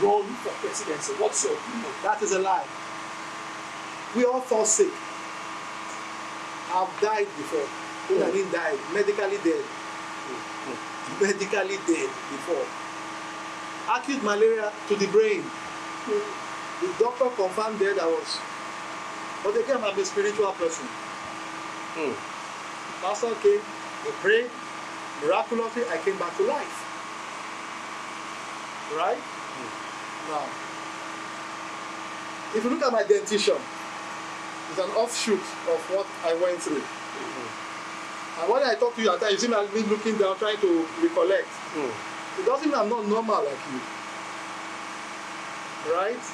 run for presidency. What's your opinion? That is a lie. We all fall sick. I've died before. I mean died, medically dead. Medically dead before. Acute malaria to the brain. The doctor confirmed dead I was. But again, I'm a spiritual person. Pastor came, we prayed, miraculously I came back to life. Right? Now, if you look at my dentition, it's an offshoot of what I went through. And when I talk to you at times, you see me looking down, trying to recollect. It doesn't mean I'm not normal like you. Right?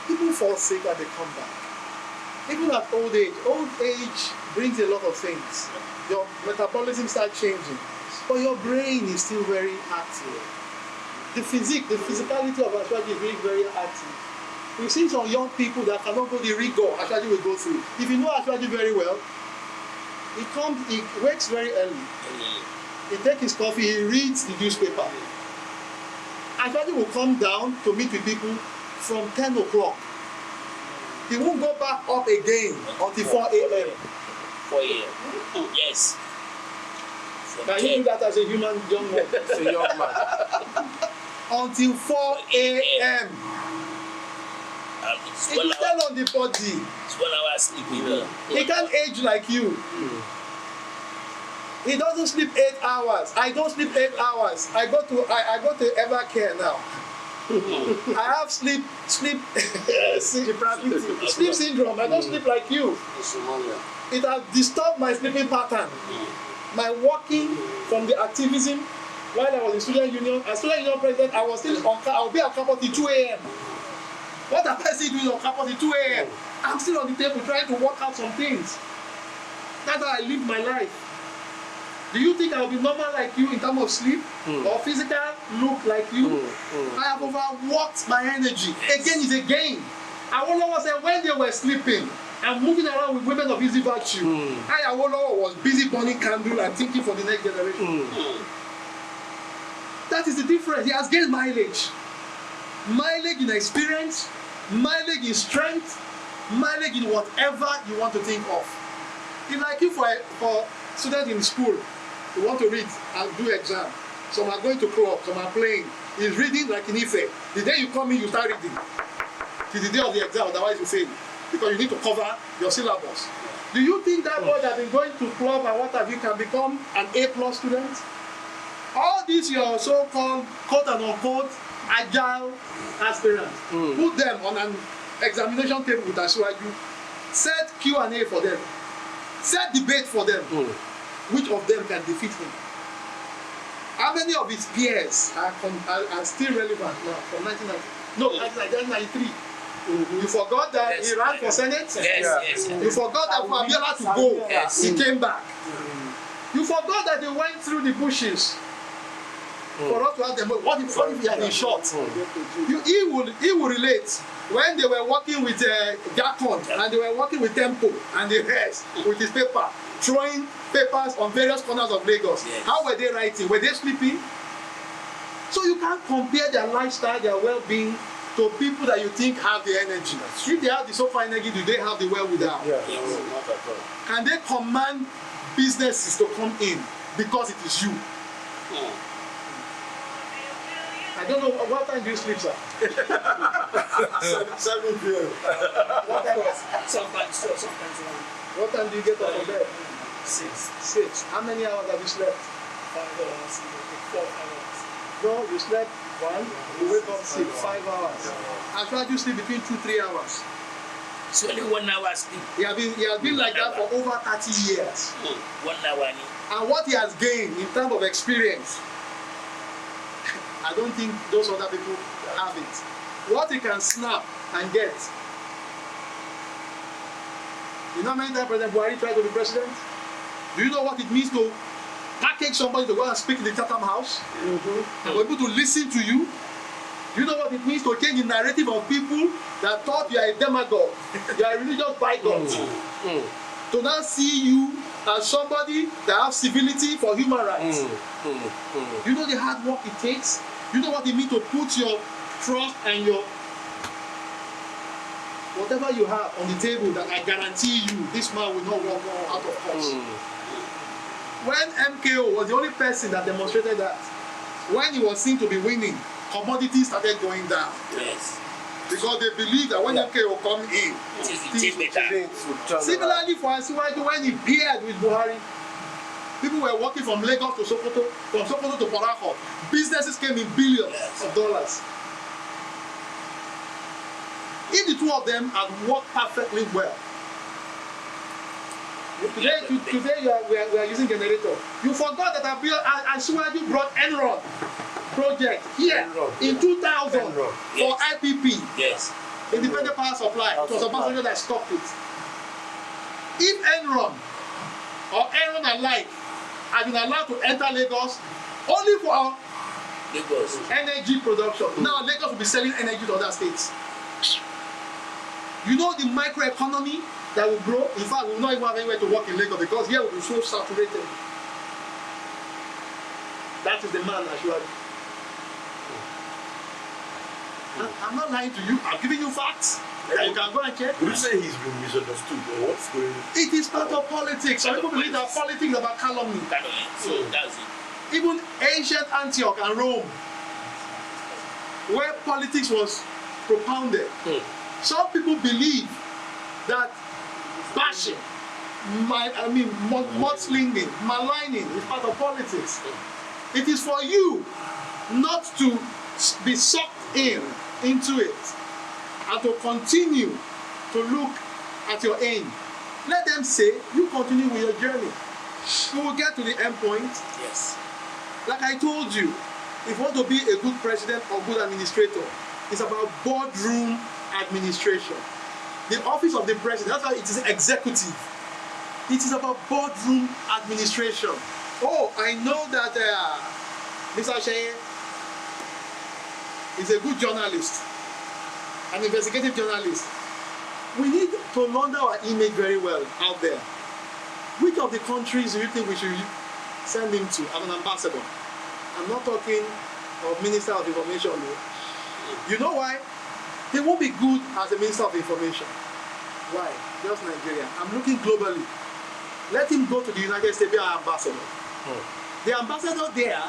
People fall sick and they come back. Even at old age brings a lot of things. Your metabolism starts changing, but your brain is still very active. The physicality of Ashwaji is really very active. We've seen some young people that cannot go the rigor Ashwaji will go through. If you know Ashwaji very well, he wakes very early. He takes his coffee, he reads the newspaper. Ashwaji will come down to meet with people from 10 o'clock. He won't go back up again until 4 a.m. 4 a.m. Yes. Can you do that as a human young man? As a young man. Until 4 a.m. It's It will tell on the body. It's 1 hour sleep. He can't age like you. He doesn't sleep 8 hours. I don't sleep 8 hours. I go to Evercare now. I have sleep syndrome. I don't sleep like you. It has disturbed my sleeping pattern. My walking from the activism while I was in student union. As student union president, I was still on. I will be on campus till 2 a.m. What am I still doing on campus till 2 a.m.? I'm still on the table trying to work out some things. That's how I live my life. Do you think I will be normal like you in terms of sleep or physical look like you? I have overworked my energy. Again is a game. Ayodele said when they were sleeping and moving around with women of easy virtue, Ayodele was busy burning candle and thinking for the next generation. That is the difference. He has gained mileage. Mileage in experience, mileage in strength, mileage in whatever you want to think of. It's like you for students in school. You want to read and do exam. Some are going to club, some are playing. He's reading like in Ife. The day you come in, you start reading. Till the day of the exam, otherwise you fail. Because you need to cover your syllabus. Do you think that boy that has been going to club and what have you can become an A+ student? All these your so-called quote and unquote agile aspirants, put them on an examination table with Ashwaju, set Q&A for them, set debate for them. Which of them can defeat him? How many of his peers are still relevant now from 1993? You forgot that he ran for Senate? Yes. You forgot that for Abiola to go, he came back. You forgot that they went through the bushes for us to have them. What if he had been shot? He will relate. When they were working with Gakon and they were working with Tempo and the rest with his paper, throwing papers on various corners of Lagos. How were they writing? Were they sleeping? So you can't compare their lifestyle, their well-being to people that you think have the energy. If they have the so-far energy, do they have the wherewithal? Not at all. Can they command businesses to come in because it is you? I don't know, what time do you sleep, sir? 7 p.m. What time was sometimes 1. What time do you get out of bed? 6. How many hours have you slept? 5 hours, 4 hours. No, you slept 1, you wake up 6, 5 hours. I tried to sleep between 2-3 hours. It's only 1 hour sleep. He has been like that for over 30 years. 1 hour. And what he has gained in terms of experience, I don't think those other people have it. What he can snap and get. You know how many times President Buhari tried to be president? Do you know what it means to package somebody to go and speak in the Chatham House? And for people to listen to you? Do you know what it means to change the narrative of people that thought you are a demagogue, you are a religious bygone? To now see you as somebody that has civility for human rights. You know the hard work it takes? You know what it means to put your trust and your whatever you have on the table that I guarantee you this man will not walk out of course. When MKO was the only person that demonstrated that, when he was seen to be winning, commodities started going down. Yes. Because they believe that when MKO come in, It is the better. similarly for Asiwaju, when he paired with Buhari, people were working from Lagos to Sokoto, from Sokoto to Port Harcourt. Businesses came in billions of dollars. If the two of them had worked perfectly well, today we are using generator. You forgot that Asiwaju brought Enron project here in 2000 for IPP. Yes. Independent power supply. It was Obasanjo that stopped it. If Enron or Enron alike had been allowed to enter Lagos only for Lagos. energy production, now Lagos will be selling energy to other states. You know the microeconomy that will grow. In fact, we will not even have anywhere to work in Lagos because here will be so saturated. That is the man Asiwaju. I'm not lying to you. I'm giving you facts that you can go and check. Would you say he's been misunderstood or what's going on? It is part of politics. Some people believe that politics is about calumny. So that's it. Even ancient Antioch and Rome, where politics was propounded, some people believe that bashing, mudslinging, maligning is part of politics. It is for you not to be sucked into it and to continue to look at your aim. Let them say, you continue with your journey. You will get to the end point. Yes. Like I told you, if you want to be a good president or good administrator, it's about boardroom administration. The office of the president, that's why it is executive. It is about boardroom administration. Oh, I know that Mr. Sheye is a good journalist, an investigative journalist. We need to launder our image very well out there. Which of the countries do you think we should send him to as an ambassador? I'm not talking of Minister of Information. You know why? He won't be good as a Minister of Information. Why? Just Nigeria. I'm looking globally. Let him go to the United States, be our ambassador. The ambassador there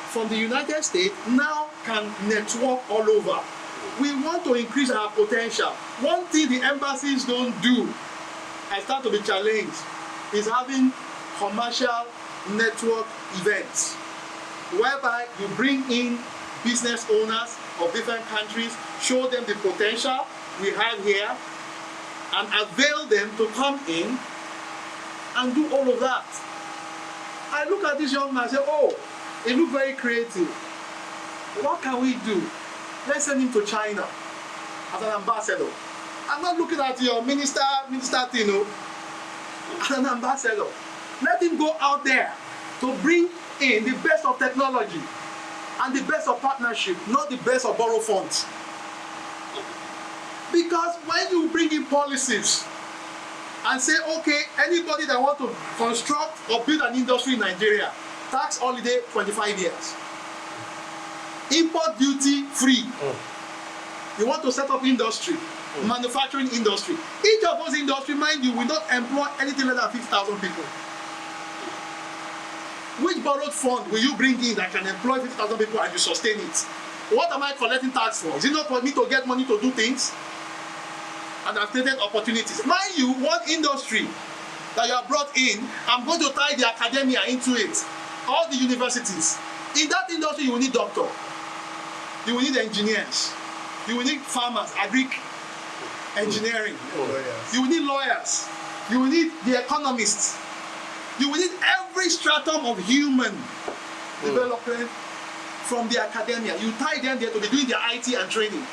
from the United States now can network all over. We want to increase our potential. One thing the embassies don't do, I start to be challenged, is having commercial network events whereby you bring in business owners of different countries, show them the potential we have here, and avail them to come in and do all of that. I look at this young man and say, oh, he looks very creative. What can we do? Let's send him to China as an ambassador. I'm not looking at your Minister Tino as an ambassador. Let him go out there to bring in the best of technology and the best of partnership, not the best of borrow funds. Because when you bring in policies and say, okay, anybody that wants to construct or build an industry in Nigeria, tax holiday 25 years. Import duty free. You want to set up industry, manufacturing industry. Each of those industry, mind you, will not employ anything less than 50,000 people. Which borrowed fund will you bring in that can employ 50,000 people and you sustain it? What am I collecting tax for? Is it not for me to get money to do things? And I've created opportunities. Mind you, one industry that you have brought in, I'm going to tie the academia into it. All the universities. In that industry, you will need doctors. You will need engineers. You will need farmers, agric, engineering. You will need lawyers. You will need the economists. You will need every stratum of human development from the academia. You tie them there to be doing their IT and training.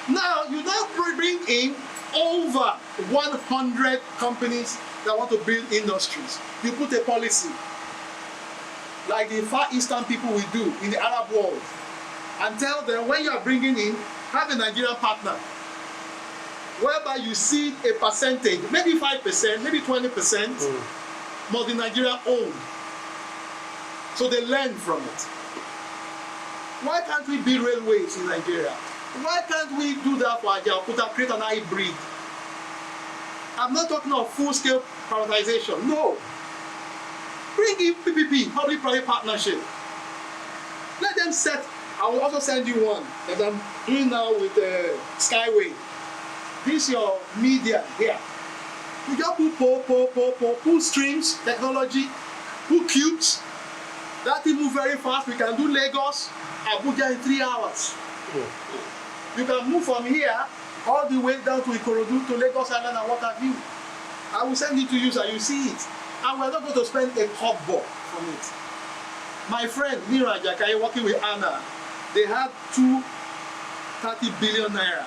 Now, you now bring in over 100 companies that want to build industries. You put a policy like the Far Eastern people will do in the Arab world and tell them when you are bringing in, have a Nigerian partner whereby you see a percentage, maybe 5%, maybe 20%, must be Nigerian owned. So they learn from it. Why can't we build railways in Nigeria? Why can't we do that for Ajaokuta, create an hybrid? I'm not talking of full-scale privatization. No. Bring in PPP, public-private partnership. Let them set. I will also send you one that I'm doing now with Skyway. This is your media here. We just put streams, technology, put cubes. That thing move very fast. We can do Lagos, Abuja in 3 hours. You can move from here all the way down to Ikorodu, to Lagos Island and what have you. I will send it to you so you see it. And we're not going to spend a cobble from it. My friend Nira Jakaye working with Anna, they had 30 billion naira.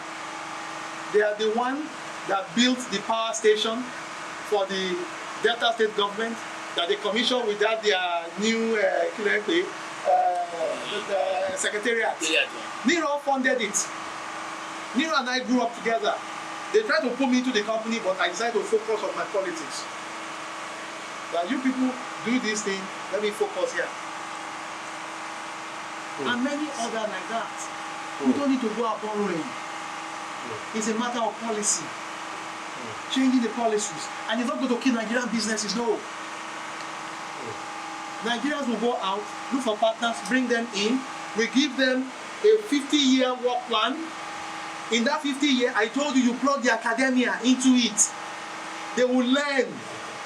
They are the one that built the power station for the Delta State government that they commissioned without their new secretariat. Nero funded it. Nero and I grew up together. They tried to put me into the company, but I decided to focus on my politics. That you people do this thing, let me focus here. And many others like that. We don't need to go out borrowing. It's a matter of policy. Changing the policies. And it's not going to kill Nigerian businesses, no. Nigerians will go out, look for partners, bring them in. We give them a 50-year work plan. In that 50-year, I told you, you plug the academia into it. They will learn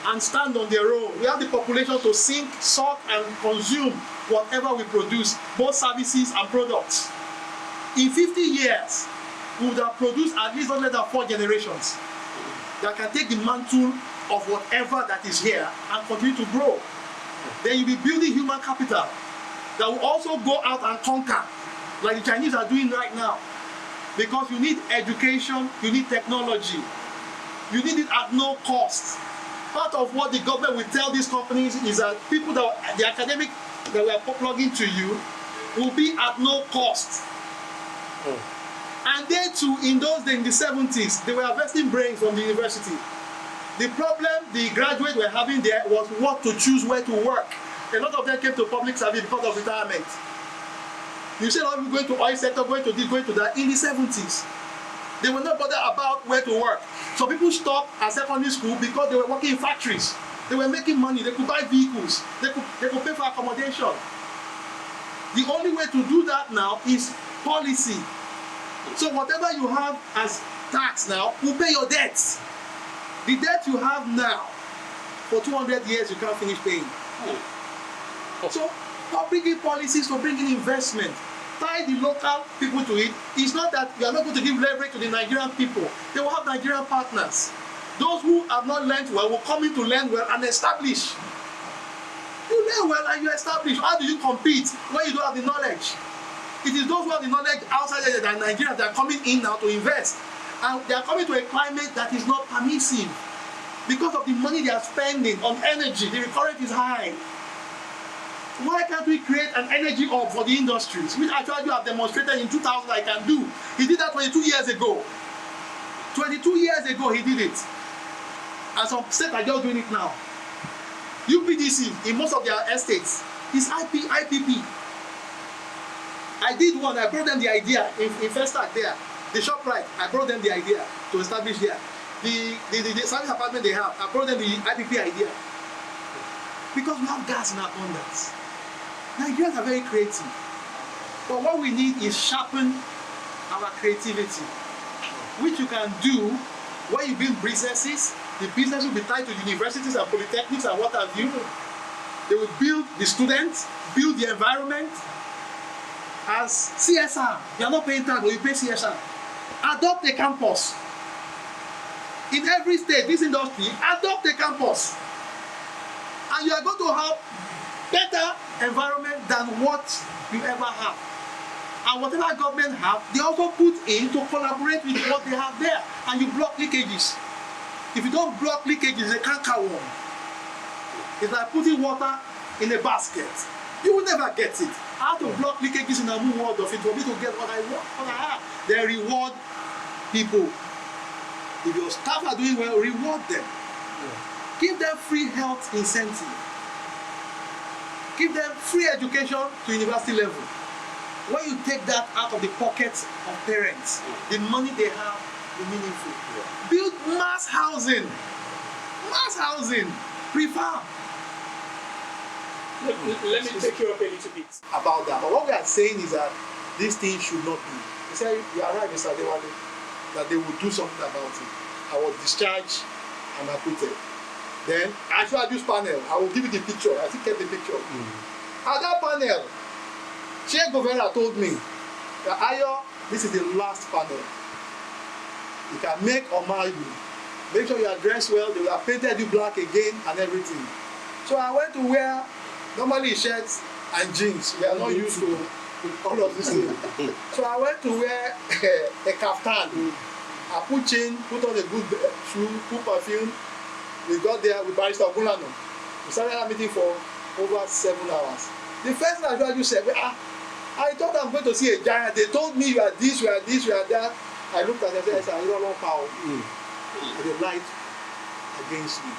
and stand on their own. We have the population to sink, suck, and consume whatever we produce, both services and products. In 50 years, we would have produced at least 104 generations that can take the mantle of whatever that is here and continue to grow. Then you'll be building human capital that will also go out and conquer, like the Chinese are doing right now. Because you need education, you need technology, you need it at no cost. Part of what the government will tell these companies is that people that the academic that we are plugging to you will be at no cost. And they too, in those days, in the 70s, they were investing brains from the university. The problem the graduates were having there was what to choose, where to work. A lot of them came to public service because of retirement. You see a lot of people going to oil sector, going to this, going to that. In the 70s, they were not bothered about where to work. So people stopped at secondary school because they were working in factories. They were making money. They could buy vehicles. They could pay for accommodation. The only way to do that now is policy. So whatever you have as tax now will pay your debts. The debt you have now, for 200 years you can't finish paying. So bringing policies to bring in investment, tie the local people to it. It's not that you are not going to give leverage to the Nigerian people. They will have Nigerian partners. Those who have not learned well will come in to learn well and establish. You learn well and you establish. How do you compete when you don't have the knowledge? It is those who have the knowledge outside than Nigeria that are coming in now to invest. And they are coming to a climate that is not permissive. Because of the money they are spending on energy, the recurrent is high. Why can't we create an energy hub for the industries, which actually you have demonstrated in 2000 I can do? He did that 22 years ago. 22 years ago he did it. And some states are just doing it now. UPDC, in most of their estates, is IPP. I did one, I brought them the idea in Festac there. The ShopRite, I brought them the idea to establish there. The service apartment they have, I brought them the IPP idea. Because we have gas in abundance. Nigerians are very creative. But what we need is sharpen our creativity, which you can do when you build businesses. The business will be tied to universities and polytechnics and what have you. They will build the students, build the environment. As CSR, you are not paying tax, but you pay CSR. Adopt a campus. In every state, this industry, adopt a campus. And you are going to have better environment than what you ever have. And whatever government have, they also put in to collaborate with what they have there. And you block leakages. If you don't block leakages, they can't carry on. It's like putting water in a basket. You will never get it. How to block leakages in a new world of it for me to get what I want, what I have. They reward people. If your staff are doing well, reward them. Give them free health incentive. Give them free education to university level. when you take that out of the pockets of parents, the money they have be meaningful. Build mass housing. Mass housing. Prefab. Let me take you up a little bit. About that. But what we are saying is that this thing should not be. He said, you are right, Mr. Adewale, that they will do something about it. I was discharged and acquitted. Then, I should use panel. I will give you the picture. I still kept the picture. At that panel, Chair Governor told me that Ayo, this is the last panel. You can make or mar you. Make sure you are dressed well. They will have painted you black again and everything. So I went to wear normally shirts and jeans. We are not used to all of this thing. So I went to wear a kaftan. I put chain, put on a good shoe, put perfume. We got there with Barrister Ogunlana. We started our meeting for over 7 hours. The first thing I said, I thought I'm going to see a giant. They told me you are this, you are this, you are that. I looked at them and said, you don't know power. They lied against me.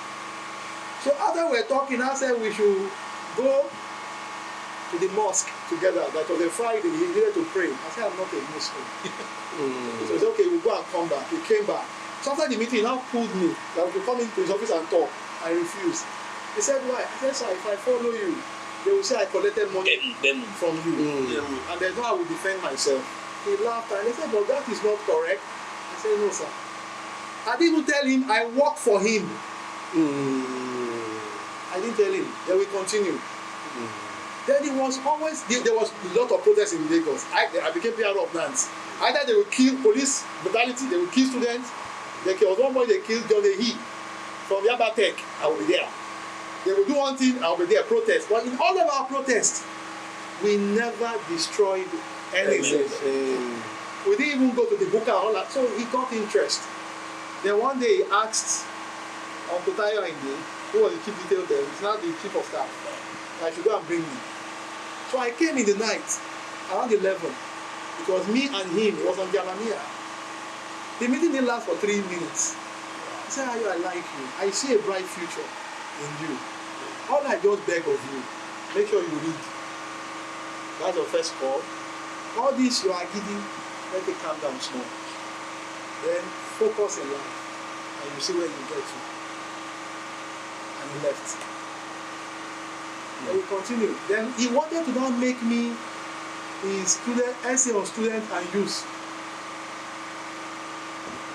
So after we were talking, I said we should go to the mosque together. That was a Friday, he needed to pray. I said, I'm not a Muslim. So he said, okay, we'll go and come back. He came back. So after the meeting, he now pulled me that we could come into his office and talk. I refused. He said, why? I said, sir, if I follow you, they will say I collected money from you. And there's no how I will defend myself. He laughed and he said, but that is not correct. I said, no, sir. I didn't even tell him I work for him. I didn't tell him. Then we continued. Then it was always, there was a lot of protests in Lagos. I became PR of Nance. Either they would kill police brutality, they would kill students. There was one boy they killed John Lehi from Yabatek. I will be there. They will do one thing, I will be there, protest. But in all of our protests, we never destroyed anything. We didn't even go to the book and all that. So he got interest. Then one day he asked Uncle Tayo Inde, who was the chief detail there, he's now the chief of staff, I should go and bring me. So I came in the night, around 11. It was me and him, it was on Jalamia. The meeting didn't last for 3 minutes. He said, Ayo, I like you. I see a bright future in you. All I just beg of you, make sure you read. That's your first call. All this you are giving, let it calm down small. Then focus in life, and you see where you get to. And he left. Then we continue. Then he wanted to now make me his student, essay on student and youth.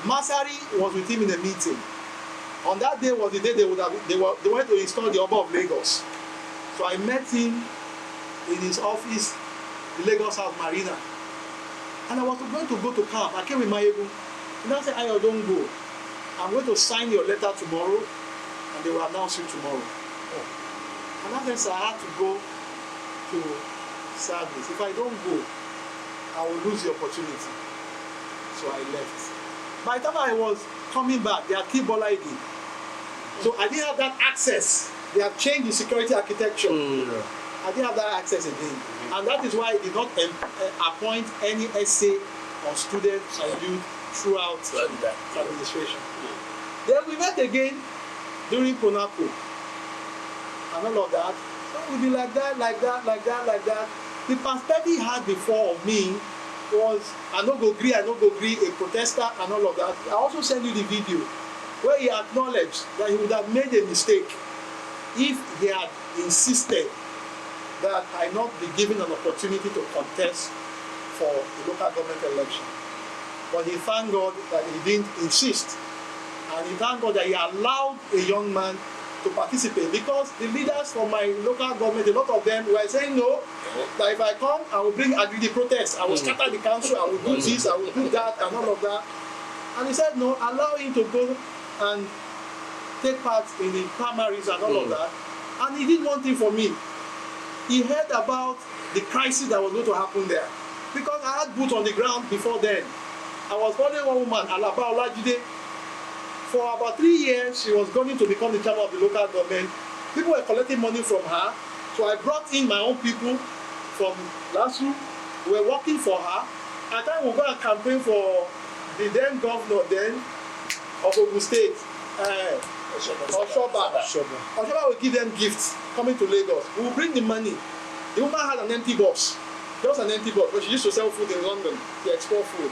Masari was with him in a meeting. On that day was the day they went to install the Oba of Lagos. So I met him in his office, the Lagos House Marina. And I was going to go to camp. I came with my ego. And I said, Ayo, don't go. I'm going to sign your letter tomorrow, and they will announce you tomorrow. And I said, I have to go to service. If I don't go, I will lose the opportunity. So I left. By the time I was coming back, they had killed Bola Ige. So I didn't have that access. They have changed the security architecture. I didn't have that access again. And that is why I did not appoint any essay on students and youth throughout the administration. Then we met again during Pronaco. And all of that. So we'll be like that, like that, like that, like that. The perspective he had before of me was, I no go gree, a protester and all of that. I also sent you the video where he acknowledged that he would have made a mistake if he had insisted that I not be given an opportunity to contest for the local government election. But he thanked God that he didn't insist. And he thanked God that he allowed a young man to participate, because the leaders from my local government, a lot of them were saying no, that if I come, I will bring agreed protest, I will scatter the council, I will do this, I will do that, and all of that. And he said no, allow him to go and take part in the primaries and all of that. And he did one thing for me. He heard about the crisis that was going to happen there, because I had boots on the ground before then. I was following one woman, Alaba Olajide. For about 3 years, she was going to become the chairman of the local government. People were collecting money from her. So I brought in my own people from Lasu. We were working for her. At the time, we go and campaign for the then governor of Ogun State, Oshoba. Oshoba will give them gifts coming to Lagos. We will bring the money. The woman had an empty box. just an empty box, but she used to sell food in London. She export food.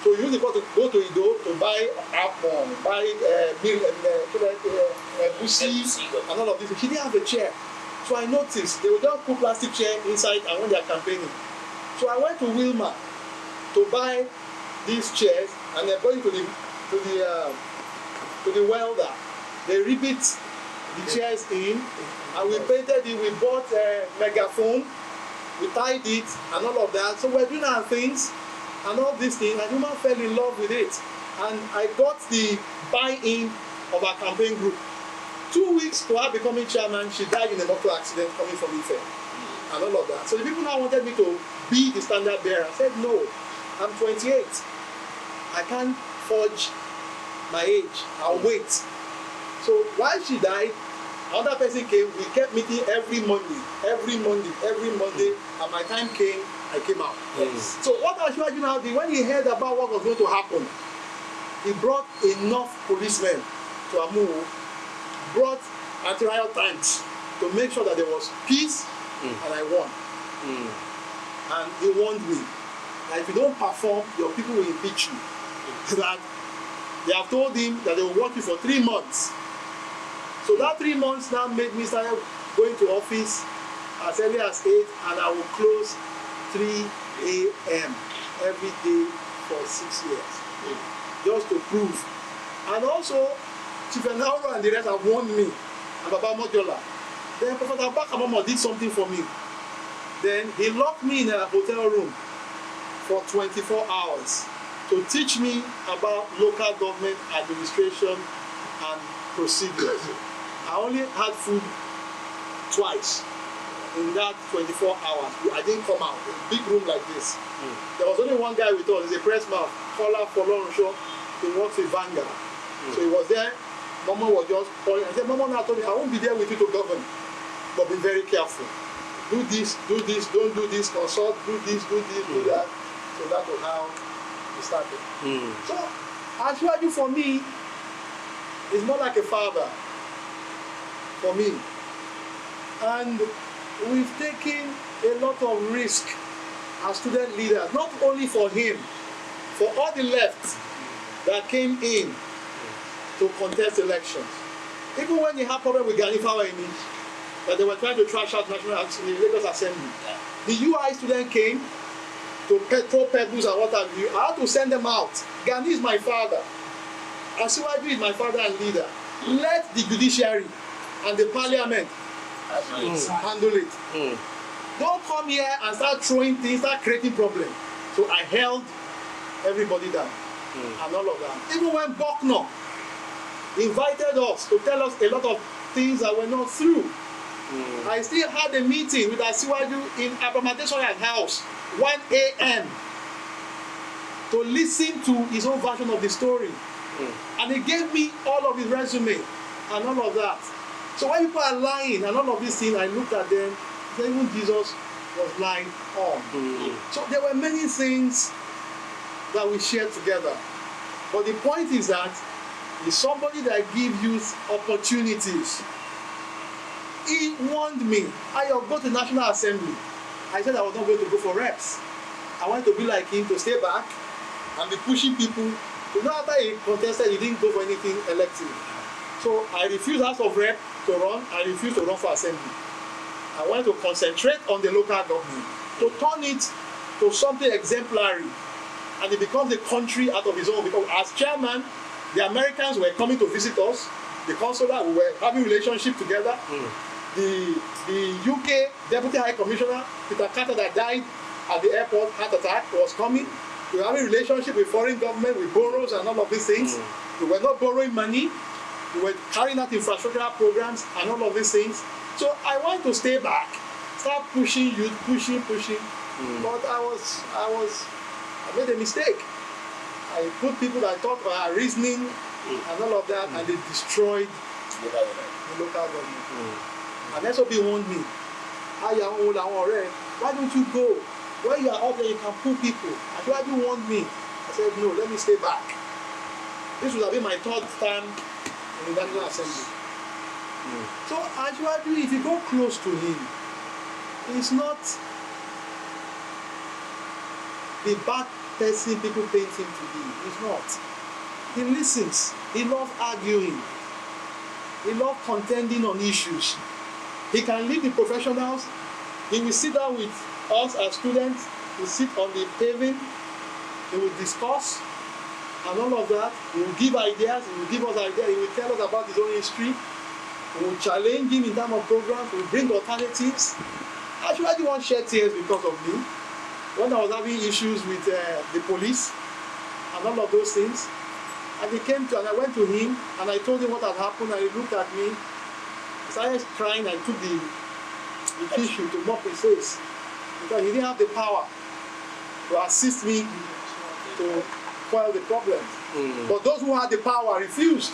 So you use the box to go to Ido to buy apple, buy milk, busi, and all of this. She didn't have a chair. So I noticed they would just put plastic chair inside and when they are campaigning. So I went to Wilma to buy these chairs and they're going to the welder. They repeat the chairs in and we painted it, we bought a megaphone, we tied it and all of that. So we're doing our things and all these things and Wilma fell in love with it. And I got the buy-in of our campaign group. 2 weeks to her becoming chairman, she died in a motor accident coming from Ife and all of that. So the people now wanted me to be the standard bearer. I said, no, I'm 28. I can't forge my age. I'll wait. So while she died, another person came. We kept meeting every Monday, and my time came, I came out. Yes. So what Ashwaju now did, when he heard about what was going to happen, he brought enough policemen to Amu, brought anti-riot tanks to make sure that there was peace, and I won. And he warned me that if you don't perform, your people will impeach you. That they have told him that they will work you for 3 months. So that 3 months now made me start going to office as early as 8, and I will close 3 a.m. every day for 6 years, just to prove. And also, Chief Enauro and the rest have warned me, and Baba Mojola. Then Professor Bakamamo did something for me. Then he locked me in a hotel room for 24 hours to teach me about local government administration and procedures. I only had food twice in that 24 hours. I didn't come out. In a big room like this. There was only one guy with us. He's a press man, Kola Folorunso. He works with Vanguard. So he was there. Mama was just calling. I said, Mama now told me, I won't be there with you to govern. But be very careful. Do this, don't do this, consult, do this, do that. So that was how we started. So, Ashwaju for me is more like a father for me. And we've taken a lot of risk as student leaders, not only for him, for all the left that came in to contest elections. Even when they had problem with Ganifawa in it, that they were trying to trash out National Assembly, the Lagos Assembly. The UI student came to throw pebbles and what have you. I had to send them out. Gani is my father. Asiwaju is my father and leader. Let the judiciary and the parliament handle it. Don't come here and start throwing things, start creating problems. So I held everybody down and all of that. Even when Bucknor invited us to tell us a lot of things that were not true. I still had a meeting with Asiwaju in Abramadesoya's house, 1 a.m. to listen to his own version of the story. And he gave me all of his resume and all of that. So when people are lying and all of these things, I looked at them, even Jesus was lying on. So there were many things that we shared together. But the point is that he's somebody that gives you opportunities. He warned me, I'll go to National Assembly. I said I was not going to go for reps. I wanted to be like him, to stay back and be pushing people. So now after he contested, he didn't go for anything elective. So I refused House of Rep to run. I refused to run for Assembly. I wanted to concentrate on the local government, to turn it to something exemplary. And it becomes a country out of its own. Because as chairman, the Americans were coming to visit us. The consular, we were having relationship together. The UK Deputy High Commissioner, Peter Carter, that died at the airport, heart attack, was coming. We were having relationship with foreign government, with borrows and all of these things. We were not borrowing money. We were carrying out infrastructural programs and all of these things. So I want to stay back, start pushing youth, pushing. But I made a mistake. I put people that I thought were reasoning and all of that, and they destroyed the local government. And that's what they warned me. Why don't you go? When you are up there, you can pull people. And why do you want me? I said, no, let me stay back. This would have been my third time in the National Assembly. So, Ashwaju, if you go close to him, he's not the bad person people paint him to be. He's not. He listens. He loves arguing. He loves contending on issues. He can lead the professionals. He will sit down with us as students. He will sit on the paving. He will discuss and all of that. He will give ideas. He will give us ideas. He will tell us about his own history. We will challenge him in terms of programs. We will bring alternatives. Actually, I didn't want to shed tears because of me. When I was having issues with the police and all of those things, and I went to him and I told him what had happened, and he looked at me, started crying, and took the tissue to mop his face because he didn't have the power to assist me to quell the problem. But those who had the power refused.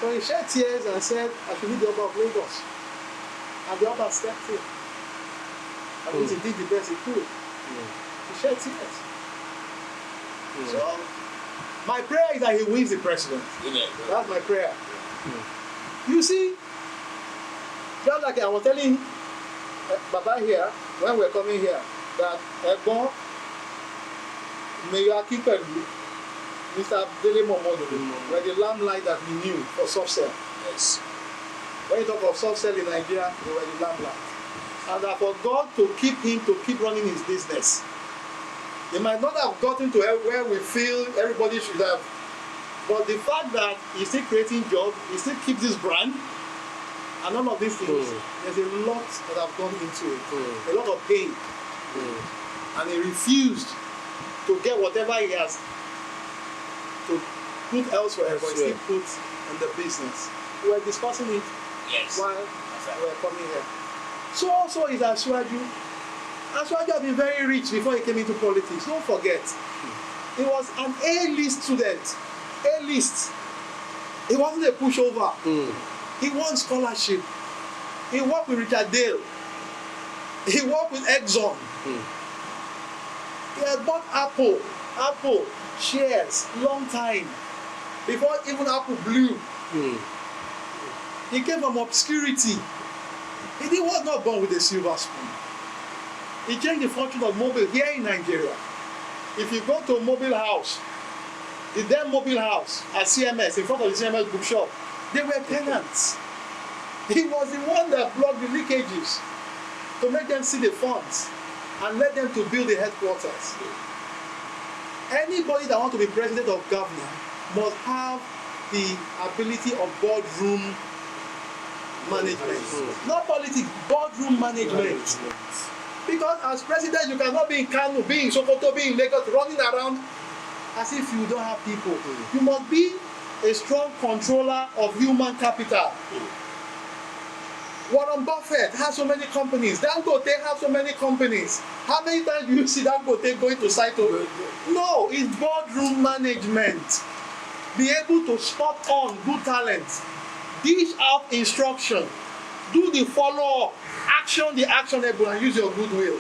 So he shed tears and said, I should meet the Oba of Lagos. And the Oba stepped in. At least he did the best he could. He shed tears. So my prayer is that he wins the president. That's my prayer. You see, just like I was telling Baba here, when we were coming here, that Egbon, Mayor Akipelu, Mr. Adewale were the lamplight that we knew for soft cell. Yes. When you talk of soft cell in Nigeria, they were the lamplight. And that for God to keep running his business. He might not have gotten to where we feel everybody should have. But the fact that he's still creating jobs, he still keeps this brand, and all of these things, there's a lot that have gone into it. A lot of pain. And he refused to get whatever he has to put elsewhere, but he still put in the business. We were discussing it while we were coming here. So also is Asiwaju. Asiwaju had been very rich before he came into politics. Don't forget. He was an A-list student. A-list. He wasn't a pushover. He won scholarship. He worked with Richard Dale. He worked with Exxon. He had bought Apple shares, long time, before even Apple blew. He came from obscurity. He was not born with a silver spoon. He changed the fortune of mobile here in Nigeria. If you go to a mobile house, the then mobile house at CMS, in front of the CMS bookshop, they were tenants. He was the one that blocked the leakages to make them see the funds and let them to build the headquarters. Anybody that wants to be president of government must have the ability of boardroom management. Not politics, boardroom management. Because as president, you cannot be in Kano, be in Sokoto, be in Lagos, running around as if you don't have people. You must be a strong controller of human capital. Warren Buffett has so many companies. Dangote has so many companies. How many times do you see Dangote going to site over? No, it's boardroom management. Be able to spot on good talent. Dish out instruction. Do the follow-up. Action the actionable and use your goodwill.